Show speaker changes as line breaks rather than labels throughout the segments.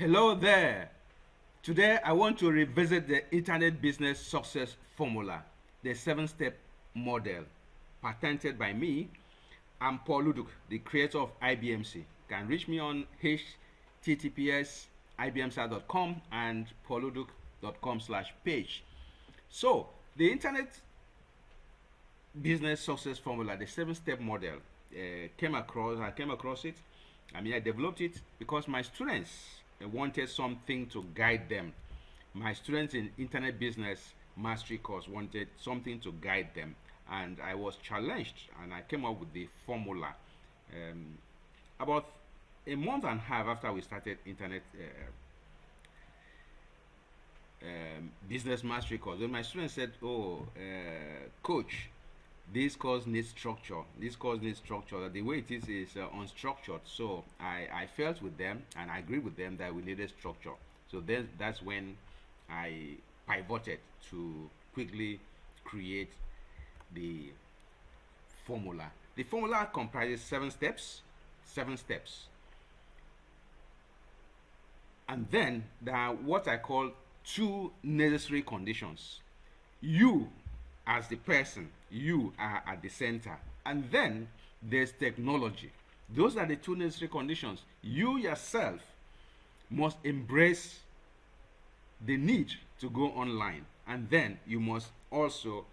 Hello there. Today I want to revisit the internet business success formula, the 7-step model, patented by me. I'm Paul Uduk, the creator of IBMC. You can reach me on https://ibmsci.com and pauluduk.com/page. So, the internet business success formula, the 7-step model, I came across it. I developed it because my students wanted something to guide them. My students in internet business mastery course wanted something to guide them, and I was challenged, and I came up with the formula. About a month and a half after we started internet business mastery course, when my students said, coach, this course needs structure. This course needs structure. The way it is unstructured. So I felt with them and I agreed with them that we needed structure. So then that's when I pivoted to quickly create the formula. The formula comprises 7 steps. And then there are what I call 2 necessary conditions. You as the person, you are at the center, and then there's technology. Those are the 2 necessary conditions. You yourself must embrace the need to go online, and then you must also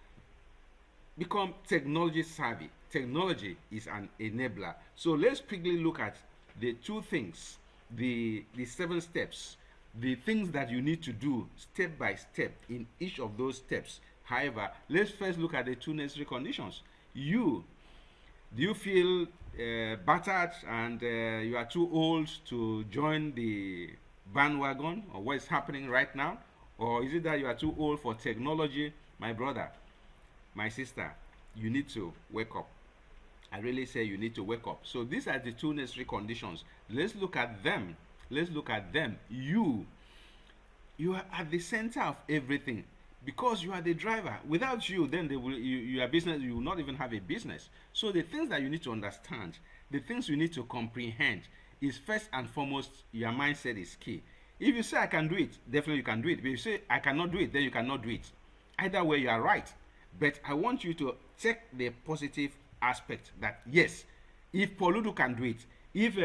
become technology savvy. Technology is an enabler. So let's quickly look at the 2 things, the 7 steps, the things that you need to do step by step in each of those steps. However, let's first look at the 2 necessary conditions. Do you feel battered and you are too old to join the bandwagon or what is happening right now? Or is it that you are too old for technology? My brother, my sister, you need to wake up. I really say you need to wake up. So these are the 2 necessary conditions. Let's look at them. You are at the center of everything, because you are the driver. Without you, then your business, you will not even have a business. So the things that you need to understand, the things you need to comprehend is first and foremost, your mindset is key. If you say I can do it, definitely you can do it. But if you say I cannot do it, then you cannot do it. Either way, you are right. But I want you to take the positive aspect that yes, if Paul Uduk can do it, if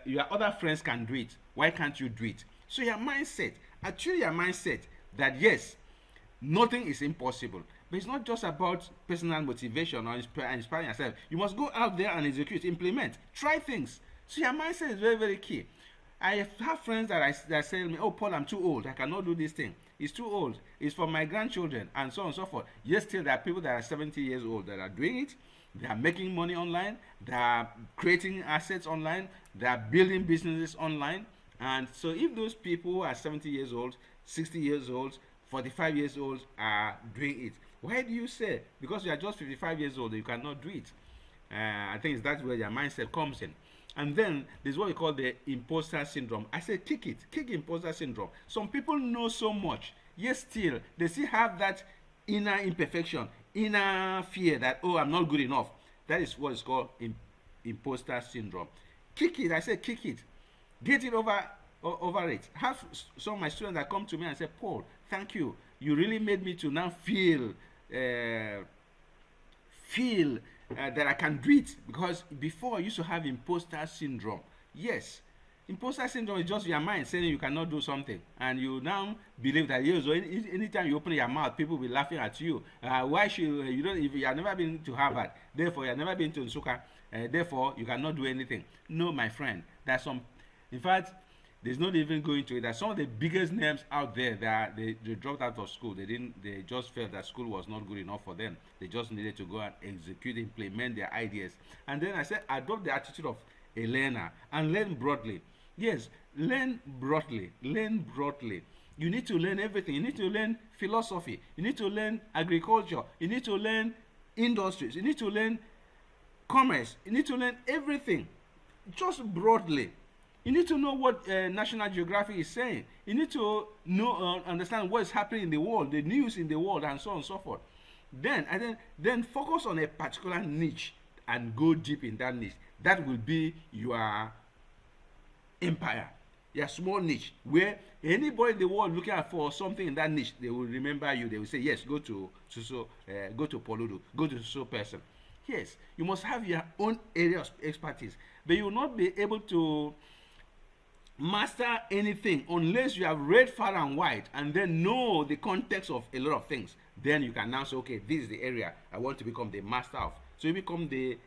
your other friends can do it, why can't you do it? So your mindset, that yes, nothing is impossible. But it's not just about personal motivation or inspiring yourself. You must go out there and execute, implement, try things. So your mindset is very, very key. I have friends that say to me, oh, Paul, I'm too old. I cannot do this thing. It's too old. It's for my grandchildren, and so on and so forth. Yes, still there are people that are 70 years old that are doing it. They are making money online. They are creating assets online. They are building businesses online. And so if those people who are 70 years old, 60 years old, 45 years old are doing it, why do you say because you are just 55 years old you cannot do it? I think that's where your mindset comes in. And then there's what we call the imposter syndrome. I say kick imposter syndrome. Some people know so much, yet still they still have that inner imperfection, inner fear that, oh, I'm not good enough. That is what is called imposter syndrome. Kick it. I say kick it. Get it over it. Have some of my students that come to me and say, Paul, thank you. You really made me to now feel that I can do it, because before I used to have imposter syndrome. Yes, imposter syndrome is just your mind saying you cannot do something, and you now believe that yes, so anytime you open your mouth, people will be laughing at you. Why should you don't? If you have never been to Harvard, therefore you have never been to Nsukka, therefore you cannot do anything. No, my friend, there's some. In fact, there's not even going to it. That some of the biggest names out there that they dropped out of school. They just felt that school was not good enough for them. They just needed to go and execute, implement their ideas. And then I said, adopt the attitude of a learner and learn broadly. Yes, learn broadly. You need to learn everything. You need to learn philosophy. You need to learn agriculture. You need to learn industries. You need to learn commerce. You need to learn everything, just broadly. You need to know what National Geographic is saying. You need to know, understand what is happening in the world, the news in the world, and so on and so forth. Then focus on a particular niche and go deep in that niche. That will be your empire. Your small niche, where anybody in the world looking out for something in that niche, they will remember you. They will say, yes, go to go to Paul Uduk, go to so person. Yes, you must have your own area of expertise, but you will not be able to master anything unless you have read far and wide and then know the context of a lot of things. Then you can now say, okay, this is the area I want to become the master of. So you become the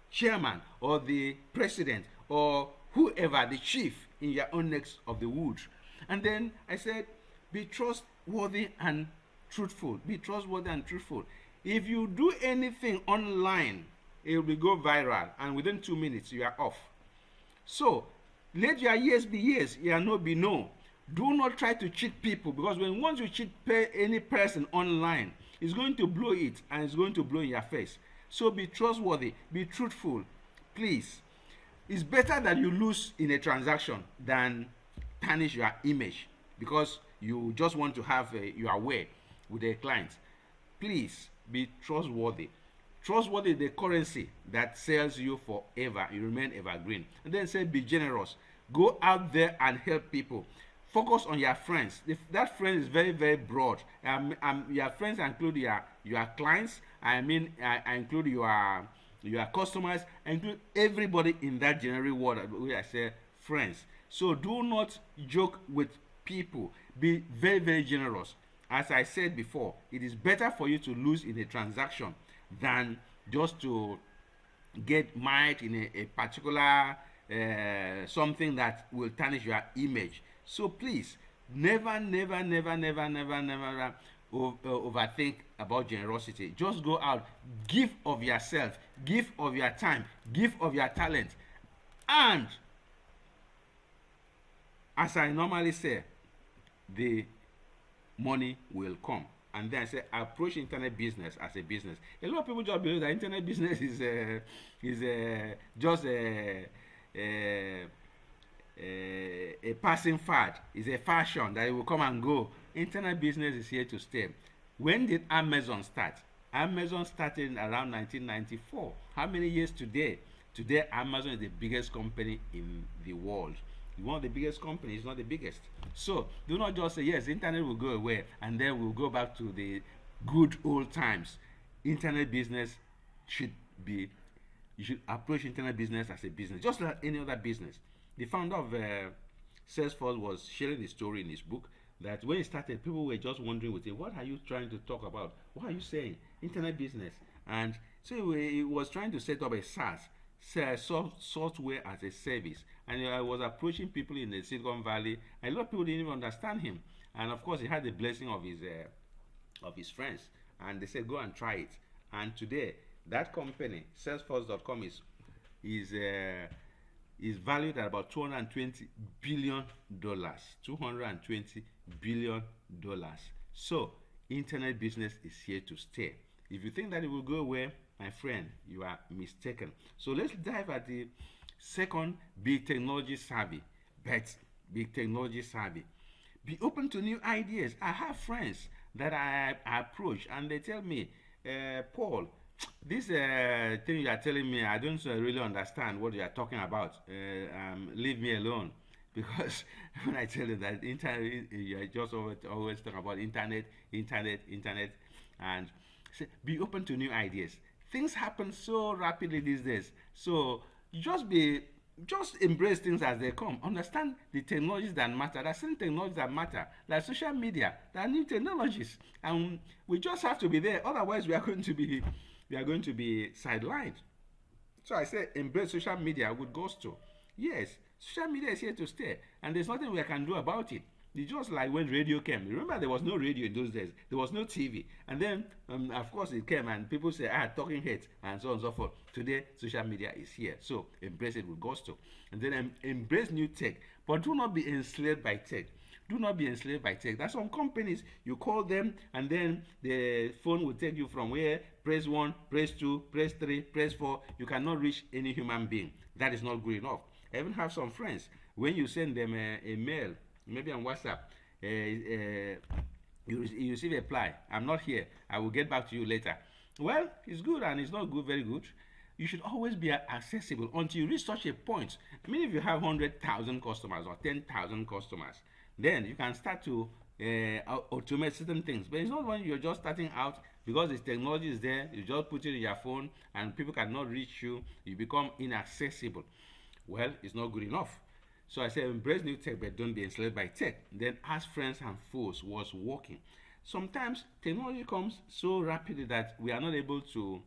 chairman or the president or whoever, the chief in your own neck of the woods. And then I said, be trustworthy and truthful. Be trustworthy and truthful. If you do anything online, it will go viral, and within 2 minutes you are off. So let your yes be yes, your no be no. Do not try to cheat people, because when once you cheat any person online, it's going to blow it, and it's going to blow in your face. So be trustworthy, be truthful, please. It's better that you lose in a transaction than tarnish your image because you just want to have your way with a client. Please be trustworthy. Trustworthy is the currency that sells you forever. You remain evergreen. And then say be generous. Go out there and help people. Focus on your friends. If that friend is very, very broad, your friends include your clients. I include your customers. I include everybody in that generic word where I say friends. So do not joke with people. Be very, very generous. As I said before, it is better for you to lose in a transaction than just to get mired in a particular something that will tarnish your image. So please, never overthink about generosity. Just go out, give of yourself, give of your time, give of your talent, and as I normally say, the money will come. And then I say, approach internet business as a business. A lot of people just believe that internet business is just a passing fad. It's a fashion that it will come and go. Internet business is here to stay. When did Amazon start? Amazon started around 1994. How many years today? Today, Amazon is the biggest company in the world. One of the biggest companies, not the biggest. So do not just say, yes, internet will go away and then we'll go back to the good old times. Internet business should be, you should approach internet business as a business, just like any other business. The founder of Salesforce was sharing the story in his book that when he started, people were just wondering with him, what are you trying to talk about? What are you saying? Internet business. And so he was trying to set up a SaaS, software as a service. And I was approaching people in the Silicon Valley, and a lot of people didn't even understand him. And of course, he had the blessing of his friends, and they said, "Go and try it." And today, that company, Salesforce.com, is valued at about $220 billion. $220 billion. So, internet business is here to stay. If you think that it will go away, my friend, you are mistaken. So let's dive at the second, be technology savvy. But be technology savvy. Be open to new ideas. I have friends that I approach and they tell me, Paul, this thing you are telling me, I don't really understand what you are talking about. Leave me alone. Because when I tell you that internet, you are just always talking about internet, and say, be open to new ideas. Things happen so rapidly these days. So just embrace things as they come. Understand the technologies that matter. There are certain technologies that matter, like social media. There are new technologies, and we just have to be there. Otherwise, we are going to be sidelined. So I say, embrace social media with gusto. Yes, social media is here to stay, and there's nothing we can do about it. It's just like when radio came. Remember, there was no radio in those days. There was no TV. And then, of course, it came and people say, talking heads, and so on and so forth. Today, social media is here. So, embrace it with gusto. And then embrace new tech. But do not be enslaved by tech. Do not be enslaved by tech. There's some companies, you call them, and then the phone will take you from where, press 1, press 2, press 3, press 4. You cannot reach any human being. That is not good enough. I even have some friends, when you send them a mail, maybe on WhatsApp, you receive a reply, I'm not here, I will get back to you later. Well, it's good and it's not good, very good. you should always be accessible until you reach such a point. I mean, if you have 100,000 customers or 10,000 customers, then you can start to automate certain things. But it's not when you're just starting out, because the technology is there, you just put it in your phone and people cannot reach you, you become inaccessible. Well, it's not good enough. So I say embrace new tech, but don't be enslaved by tech. Then ask friends and foes what's working. Sometimes technology comes so rapidly that we are not able to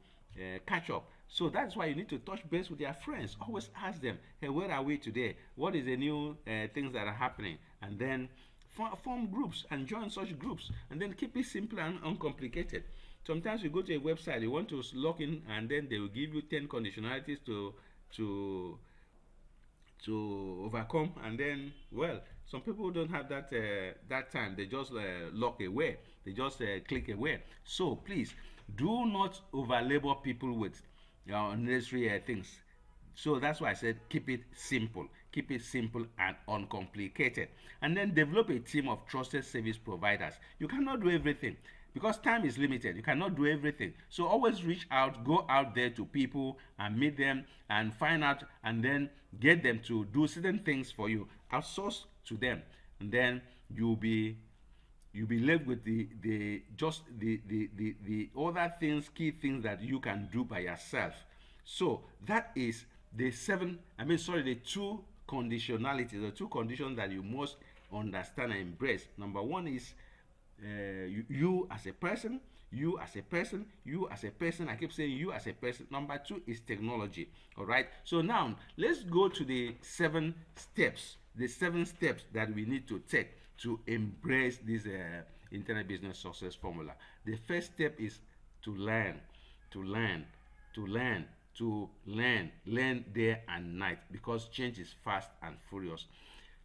catch up. So that's why you need to touch base with your friends. Always ask them, hey, where are we today? What is the new things that are happening? And then form groups and join such groups. And then keep it simple and uncomplicated. Sometimes you go to a website, you want to log in, and then they will give you 10 conditionalities to overcome. And then, well, some people don't have that time. They just lock away. They just click away. So please do not overlabor people with unnecessary things. So that's why I said keep it simple. Keep it simple and uncomplicated. And then develop a team of trusted service providers. You cannot do everything because time is limited. You cannot do everything. So always reach out, go out there to people and meet them and find out, and then get them to do certain things for you. Outsource to them, and then you'll be left with the other things, key things that you can do by yourself. So that is the two conditionalities, the two conditions that you must understand and embrace. Number one is you as a person, you as a person, you as a person. I keep saying you as a person. Number two is technology. All right. So now let's go to the 7 steps. The 7 steps that we need to take to embrace this internet business success formula. The first step is to learn day and night, because change is fast and furious.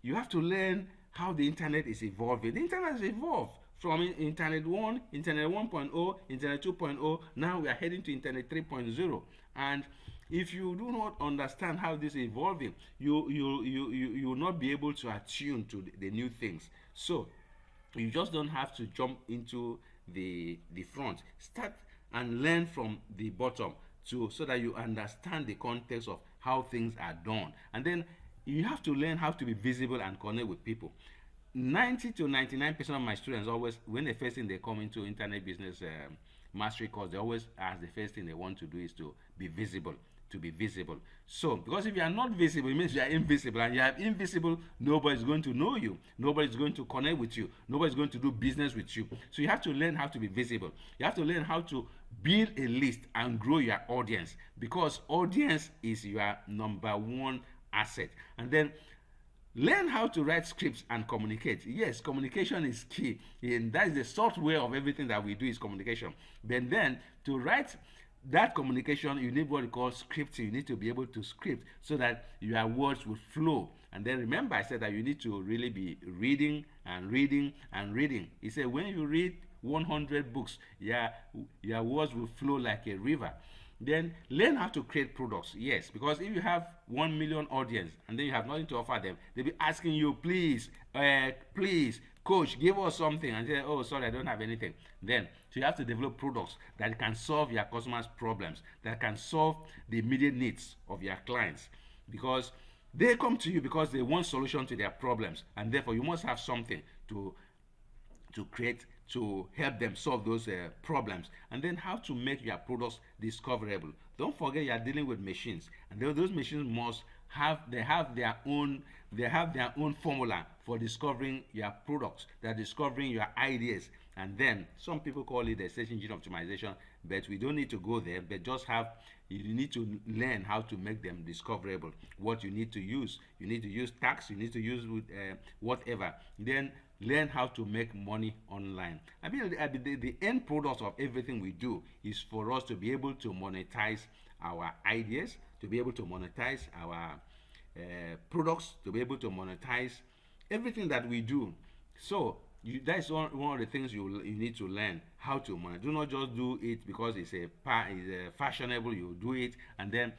You have to learn how the internet is evolving. The internet has evolved from internet 1, internet 1.0, internet 2.0. Now we are heading to internet 3.0. And if you do not understand how this is evolving, you will not be able to attune to the new things. So you just don't have to jump into the front. Start and learn from the bottom so that you understand the context of how things are done. And then you have to learn how to be visible and connect with people. 90 to 99% of my students always, when the first thing they come into internet business mastery course, they always ask, the first thing they want to do is to be visible. So because if you are not visible, it means you are invisible, and you are invisible, nobody's going to know you, nobody's going to connect with you, nobody's going to do business with you. So you have to learn how to be visible. You have to learn how to build a list and grow your audience, because audience is your number one asset. And then learn how to write scripts and communicate. Yes, communication is key, and that is the software of everything that we do is communication. Then to write that communication, you need what we call scripting. You need to be able to script so that your words will flow. And then remember, I said that you need to really be reading and reading and reading. He said when you read 100 books, your words will flow like a river. Then learn how to create products. Yes, because if you have 1 million audience and then you have nothing to offer them, they'll be asking you, please, coach, give us something. And say, oh, sorry, I don't have anything. Then, so you have to develop products that can solve your customers' problems, that can solve the immediate needs of your clients. Because they come to you because they want solution to their problems, and therefore you must have something to create to help them solve those problems. And then how to make your products discoverable. Don't forget you are dealing with machines, and those machines must have their own formula for discovering your products. They're discovering your ideas. And then some people call it the search engine optimization, but we don't need to go there. But you need to learn how to make them discoverable. What you need to use tags, you need to use whatever. Then learn how to make money online. I mean, the end product of everything we do is for us to be able to monetize our ideas, to be able to monetize our products, to be able to monetize everything that we do. So that's one of the things you need to learn how to monetize. Do not just do it because it's fashionable. You do it, and then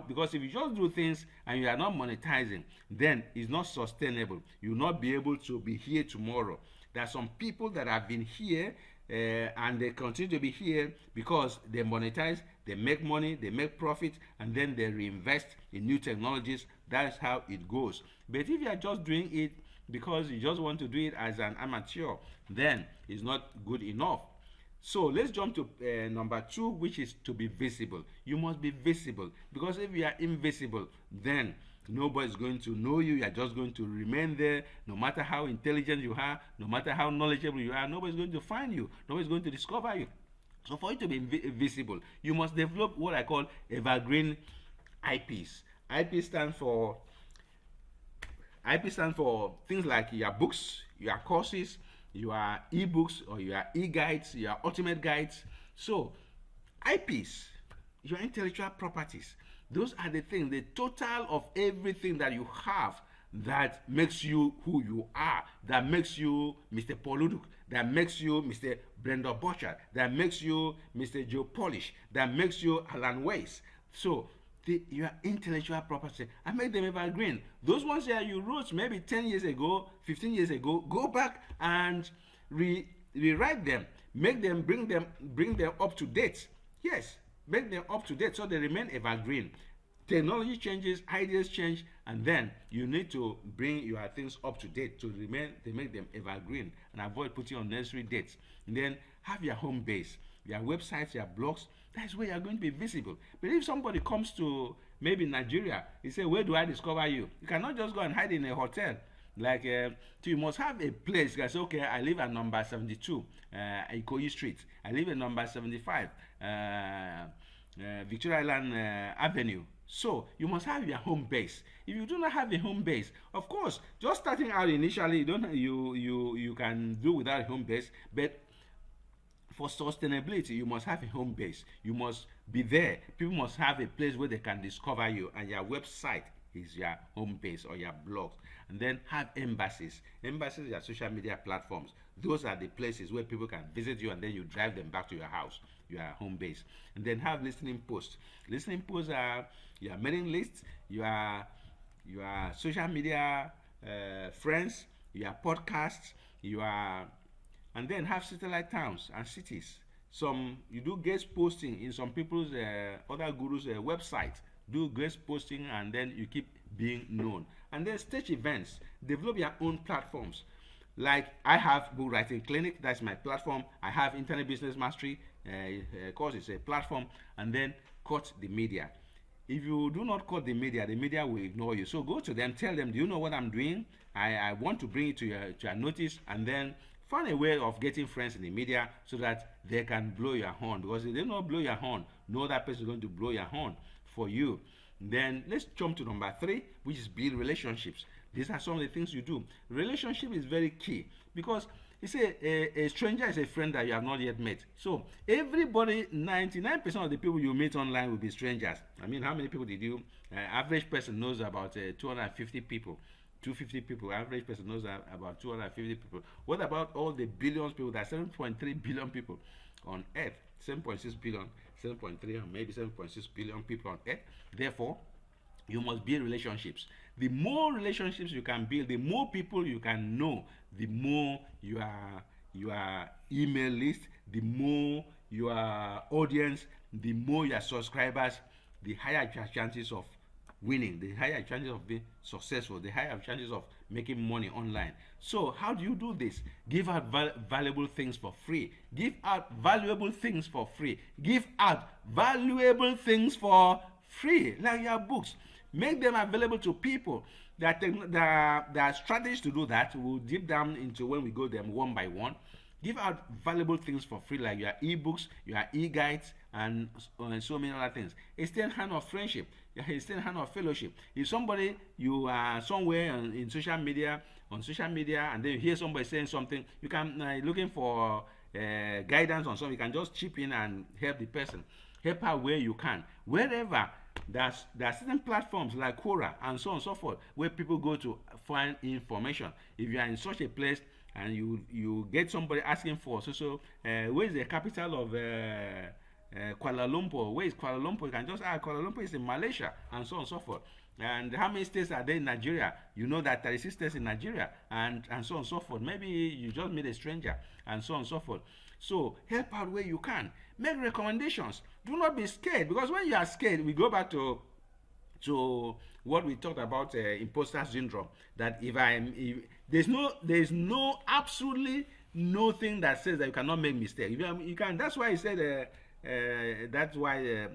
because if you just do things and you are not monetizing, then it's not sustainable. You'll not be able to be here tomorrow. There are some people that have been here and they continue to be here because they monetize, they make money, they make profit, and then they reinvest in new technologies. That's how it goes. But if you are just doing it because you just want to do it as an amateur, then it's not good enough. So let's jump to number 2, which is to be visible. You must be visible, because if you are invisible, then nobody's going to know you. You're just going to remain there. No matter how intelligent you are, no matter how knowledgeable you are, nobody's going to find you. Nobody's going to discover you. So for you to be visible, you must develop what I call evergreen IPs. IP stands for things like your books, your courses, your ebooks, or your e-guides, your ultimate guides. So IPs, your intellectual properties, those are the things, the total of everything that you have that makes you who you are, that makes you Mr. Paul Uduk, that makes you Mr. Brenda Butcher, that makes you Mr. Joe Polish, that makes you Alan Weiss. So your intellectual property, and make them evergreen. Those ones that you wrote maybe 10 years ago, 15 years ago, go back and rewrite them, make them, bring them up to date. Yes, make them up to date so they remain evergreen. Technology changes, ideas change, and then you need to bring your things up to date to make them evergreen, and avoid putting unnecessary dates. And then have your home base, your websites, your blogs. That's where you're going to be visible. But if somebody comes to maybe Nigeria, he say, where do I discover you? You cannot just go and hide in a hotel. Like, so you must have a place. You say, okay, I live at number 72, Ikoyi Street. I live at number 75, Victoria Island Avenue. So you must have your home base. If you do not have a home base, of course, just starting out initially, you can do without a home base. But for sustainability, you must have a home base. You must be there. People must have a place where they can discover you, and your website is your home base or your blog. And then have embassies. Embassies are social media platforms. Those are the places where people can visit you, and then you drive them back to your house, your home base. And then have listening posts. Listening posts are your mailing lists, your social media friends, your podcasts, and then have satellite towns and cities. You do guest posting in some people's other gurus' website. Do guest posting, and then you keep being known. And then stage events. Develop your own platforms. Like I have Book Writing Clinic, that's my platform. I have Internet Business Mastery course, it's a platform. And then cut the media. If you do not cut the media will ignore you. So go to them, tell them, do you know what I'm doing? I want to bring it to your notice, and then find a way of getting friends in the media so that they can blow your horn. Because if they don't blow your horn, no other person is going to blow your horn for you. Then let's jump to number 3, which is build relationships. These are some of the things you do. Relationship is very key, because you say a stranger is a friend that you have not yet met. So everybody, 99% of the people you meet online will be strangers. I mean, how many people did you? Average person knows about 250 people. 250 people. Average person knows about 250 people. What about all the billions of people? There are 7.3 billion people on Earth. 7.6 billion, 7.3, or maybe 7.6 billion people on Earth. Therefore, you must build relationships. The more relationships you can build, the more people you can know, the more your email list, the more your audience, the more your subscribers, the higher your chances of winning, the higher chances of being successful, the higher chances of making money online. So how do you do this? Give out valuable things for free. Give out valuable things for free. Give out valuable things for free, like your books. Make them available to people. There are strategies to do that. We'll deep down into when we go them one by one. Give out valuable things for free, like your ebooks, your e-guides, and so many other things. Extend hand of friendship. Extend hand of fellowship. If somebody, you are somewhere in social media, and then you hear somebody saying something, you can looking for guidance on something. You can just chip in and help the person. Help her where you can. Wherever there are certain platforms like Quora and so on and so forth where people go to find information. If you are in such a place and you get somebody asking for where is the capital of Kuala Lumpur? Where is Kuala Lumpur? You can just ask, Kuala Lumpur is in Malaysia, and so on and so forth. And how many states are there in Nigeria? You know that 36 states in Nigeria, and so on and so forth. Maybe you just meet a stranger, and so on and so forth. So help out where you can. Make recommendations. Do not be scared, because when you are scared, we go back to what we talked about, imposter syndrome. That there's no absolutely nothing that says that you cannot make mistakes. You can. That's why he said. That's why.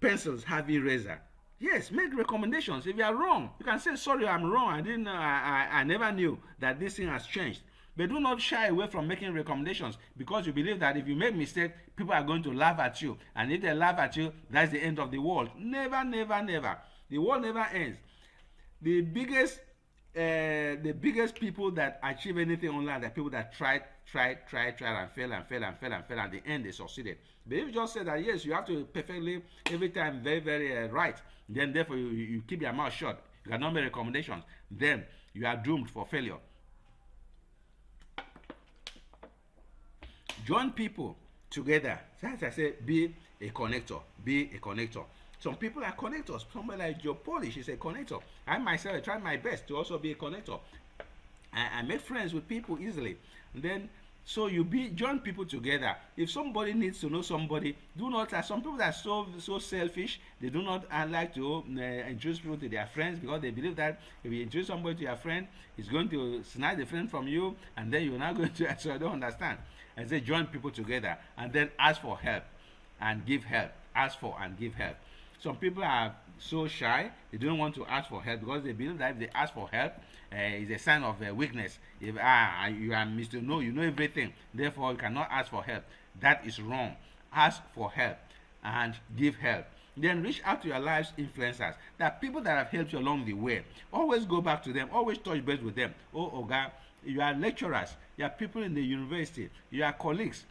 Pencils have eraser. Yes, make recommendations. If you are wrong, you can say, sorry, I'm wrong. I didn't know, I never knew that this thing has changed. But do not shy away from making recommendations, because you believe that if you make mistake, people are going to laugh at you. And if they laugh at you, that's the end of the world. Never, never, never. The world never ends. The biggest people that achieve anything online are people that try and fail, and the end they succeeded. But if you just say that yes, you have to perfectly every time very, very right, then therefore you keep your mouth shut, you cannot make recommendations, then you are doomed for failure. Join people together. As I say, be a connector. Be a connector. Some people are connectors. Somebody like Joe Polish is a connector. I myself, I try my best to also be a connector. I make friends with people easily. And then, so you join people together. If somebody needs to know somebody, do not. Some people are so selfish. They do not like to introduce people to their friends, because they believe that if you introduce somebody to your friend, he's going to snatch the friend from you, and then you're not going to. So I don't understand. I say join people together, and then ask for help and give help. Ask for and give help. Some people are so shy, they don't want to ask for help, because they believe that if they ask for help, it's a sign of weakness. If you are Mr. No, you know everything, therefore you cannot ask for help. That is wrong. Ask for help and give help. Then reach out to your life's influencers. There are people that have helped you along the way. Always go back to them. Always touch base with them. Oh, Oga, you are lecturers. You are people in the university. You are colleagues.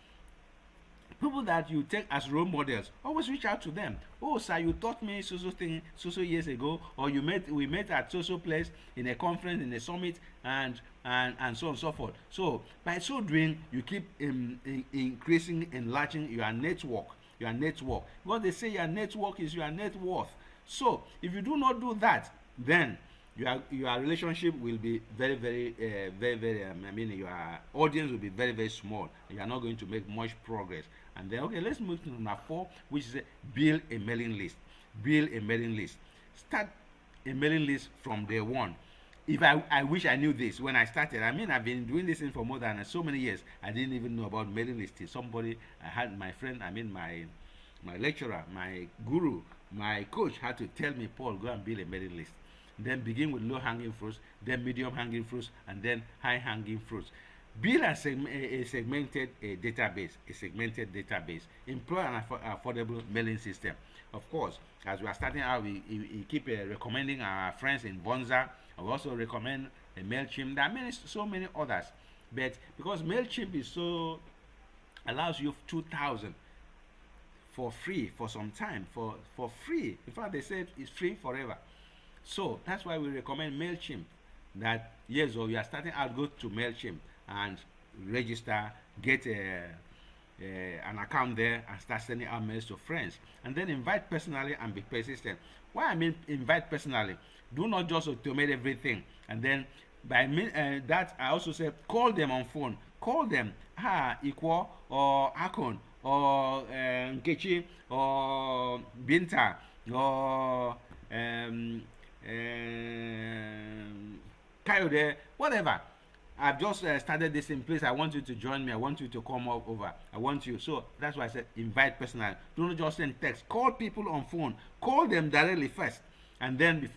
People that you take as role models, always reach out to them. Oh, sir, you taught me so thing so years ago, or we met at so place in a conference, in a summit, and so on and so forth. So by so doing, you keep increasing, enlarging your network. Because they say your network is your net worth. So if you do not do that, then your relationship will be very, very, your audience will be very, very small. You are not going to make much progress. And then, okay, let's move to number 4, which is build a mailing list. Build a mailing list. Start a mailing list from day one. If I wish I knew this when I started. I've been doing this thing for more than so many years. I didn't even know about mailing lists. I had my friend, my lecturer, my guru, my coach had to tell me, Paul, go and build a mailing list. Then begin with low-hanging fruits, then medium-hanging fruits, and then high-hanging fruits. Build a segmented database. Employ an affordable mailing system. Of course, as we are starting out, we keep recommending our friends in Bonza. We also recommend a MailChimp. There are so many others. But because MailChimp allows you 2,000 for free for some time, for free. In fact, they said it's free forever. So that's why we recommend MailChimp. That yes, or you are starting out, go to MailChimp and register, get an account there, and start sending out mails to friends. And then invite personally and be persistent. Why I mean invite personally? Do not just automate everything. And then by that, I also say call them on phone. Call them, Ikwo or Akon or Nkechi or Binta or Kayode, whatever. I've just started this in place. I want you to join me. I want you to come over. I want you. So that's why I said invite personally. Do not just send text. Call people on phone. Call them directly first. And then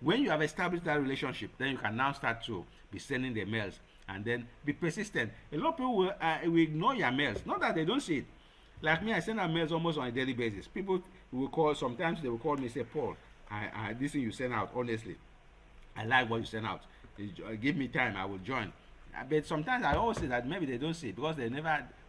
when you have established that relationship, then you can now start to be sending the mails. And then be persistent. A lot of people will ignore your mails. Not that they don't see it. Like me, I send out mails almost on a daily basis. People will call. Sometimes they will call me and say, Paul, this thing you send out, honestly, I like what you send out. Give me time, I will join. But sometimes I always say that maybe they don't see it, because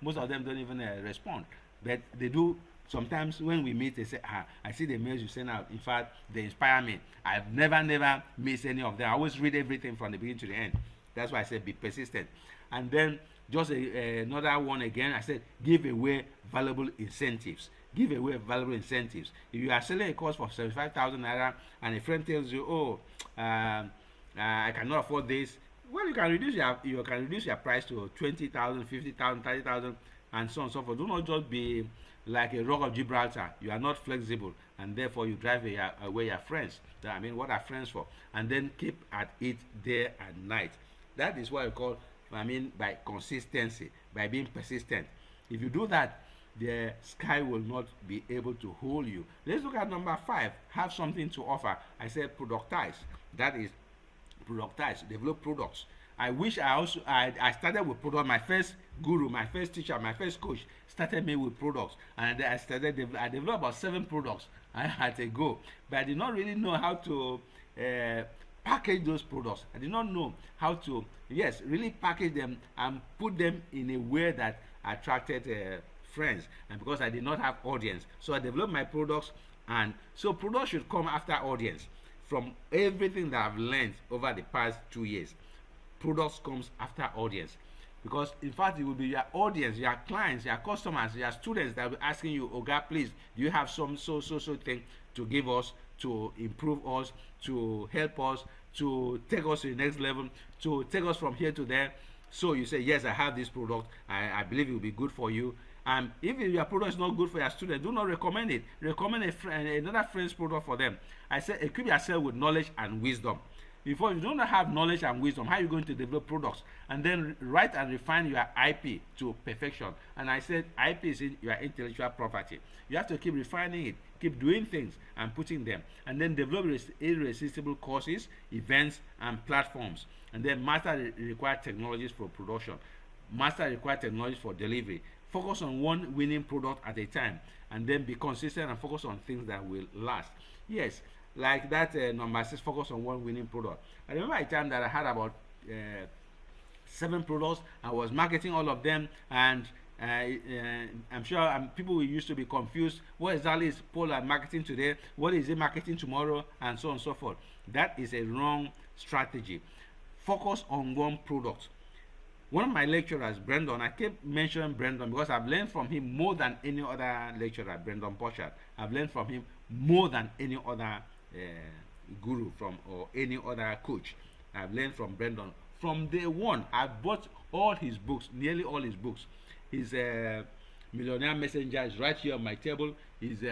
most of them don't even respond. But they do. Sometimes when we meet, they say, I see the mails you send out. In fact, they inspire me. I've never missed any of them. I always read everything from the beginning to the end. That's why I said be persistent. And then just another one again, I said give away valuable incentives. Give away valuable incentives. If you are selling a course for 75,000 naira and a friend tells you, oh, I cannot afford this, well, you can reduce your price to 20,000, 50,000, 30,000, and so on and so forth. Do not just be like a rock of Gibraltar. You are not flexible, and therefore you drive away your friends. I mean, what are friends for? And then keep at it day and night. That is what I call, by consistency, by being persistent. If you do that, the sky will not be able to hold you. Let's look at number 5. Have something to offer. I said productize. That is productize. Develop products. I wish I started with product. My first guru, my first teacher, my first coach started me with products, and I developed about 7 products I had to go, but I did not really know how to package those products. I did not know how to really package them and put them in a way that attracted friends, and because I did not have audience, so I developed my products. And so products should come after audience. From everything that I've learned over the past 2 years, products comes after audience, because in fact it will be your audience, your clients, your customers, your students that will be asking you, oh God, please, do you have some so thing to give us, to improve us, to help us, to take us to the next level, to take us from here to there? So you say, yes, I have this product, I believe it will be good for you. And if your product is not good for your student, do not recommend it. Recommend another friend's product for them. I said, equip yourself with knowledge and wisdom. Before you don't have knowledge and wisdom, how are you going to develop products? And then write and refine your IP to perfection. And I said IP is your intellectual property. You have to keep refining it, keep doing things and putting them. And then develop irresistible courses, events, and platforms. And then master the required technologies for production. Master the required technologies for delivery. Focus on one winning product at a time. And then be consistent and focus on things that will last. Yes. Like that number 6, focus on one winning product. I remember a time that I had about 7 products. I was marketing all of them, and I'm sure people used to be confused. What exactly is Paul marketing today? What is he marketing tomorrow? And so on and so forth. That is a wrong strategy. Focus on one product. One of my lecturers, Brendan, I keep mentioning Brendan because I've learned from him more than any other lecturer, Brendan Pochard. I've learned from him more than any other guru or any other coach. I've learned from Brendan from day one. I've bought all his books, nearly all his books. His Millionaire Messenger is right here on my table. His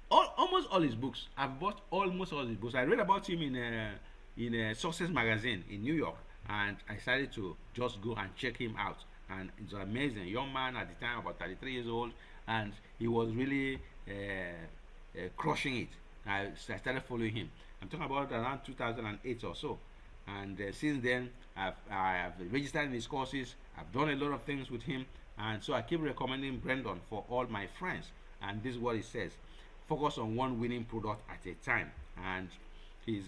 almost all his books. I've bought almost all his books. I read about him in a Success magazine in New York, and I decided to just go and check him out. And it's amazing. Young man at the time, about 33 years old, and he was really crushing it. I started following him. I'm talking about around 2008 or so, and since then I've registered in his courses. I've done a lot of things with him, and so I keep recommending Brendan for all my friends. And this is what he says: focus on one winning product at a time. And his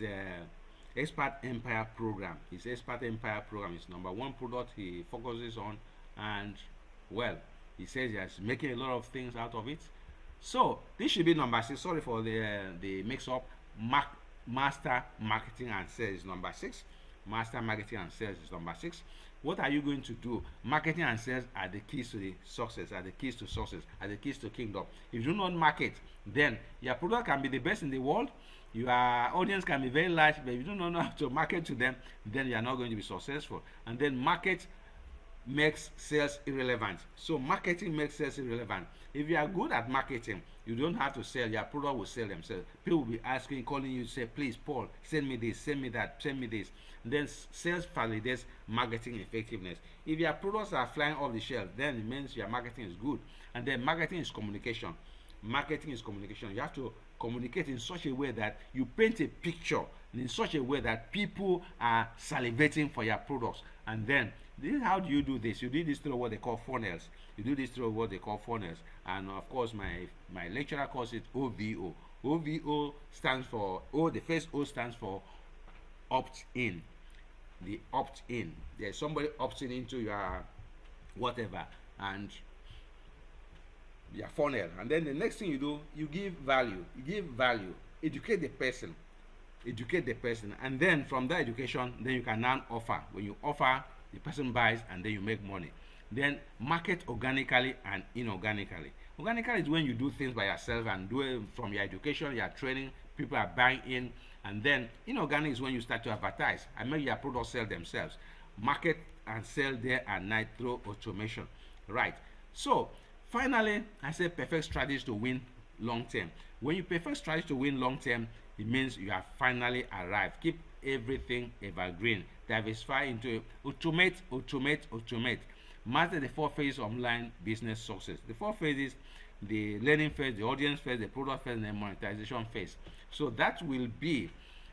Expert Empire program, his Expert Empire program is number 1 product he focuses on, and well, he says he's making a lot of things out of it. So this should be number 6. Sorry for the mix-up. Master marketing and sales is number 6. Master marketing and sales is number 6. What are you going to do? Marketing and sales are the keys to the success, are the keys to success, are the keys to kingdom. If you do not market, then your product can be the best in the world, your audience can be very large, but if you do not know how to market to them, then you are not going to be successful. And then market makes sales irrelevant. So marketing makes sales irrelevant. If you are good at marketing, you don't have to sell. Your product will sell themselves. People will be asking, calling you, say, please, Paul, send me this, send me that, send me this. And then sales validates marketing effectiveness. If your products are flying off the shelf, then it means your marketing is good. And then marketing is communication. Marketing is communication. You have to communicate in such a way that you paint a picture in such a way that people are salivating for your products. And then how do you do this? You do this through what they call funnels. You do this through what they call funnels. And of course, my lecturer calls it OVO. OVO stands for the first O stands for opt-in. The opt-in. There's somebody opting into your whatever and your funnel. And then the next thing you do, you give value. You give value. Educate the person. Educate the person. And then from that education, then you can now offer. When you offer, the person buys and then you make money. Then market organically and inorganically. Organically is when you do things by yourself and do it from your education, your training, people are buying in. And then inorganic is when you start to advertise and make your products sell themselves. Market and sell day and night through automation. Right. So finally, I say perfect strategies to win long term. When you perfect strategy to win long term, it means you have finally arrived. Keep everything evergreen. Diversify into automate, automate, automate. Master the 4 phases of online business success. The 4 phases: the learning phase, the audience phase, the product phase, and the monetization phase. So that will be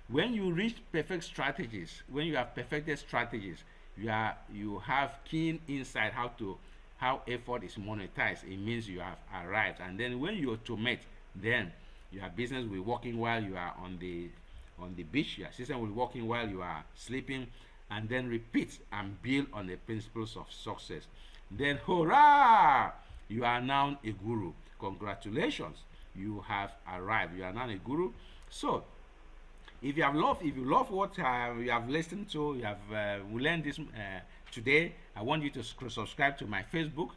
when you reach perfect strategies. When you have perfected strategies, you have keen insight how effort is monetized. It means you have arrived. And then when you automate, then your business will be working while you are on the beach. Your system will be working while you are sleeping. And then repeat and build on the principles of success. Then hurrah, you are now a guru. Congratulations, you have arrived. You are now a guru. So if you love what you have listened to, you have learned this today, I want you to subscribe to my Facebook.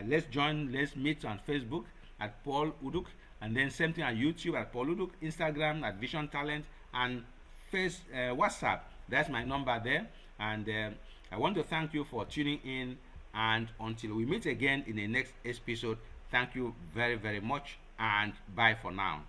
Let's meet on Facebook at Paul Uduk, and then same thing on YouTube at Paul Uduk, Instagram at Vision Talent, and WhatsApp. That's my number there. And I want to thank you for tuning in, and until we meet again in the next episode, thank you very, very much, and bye for now.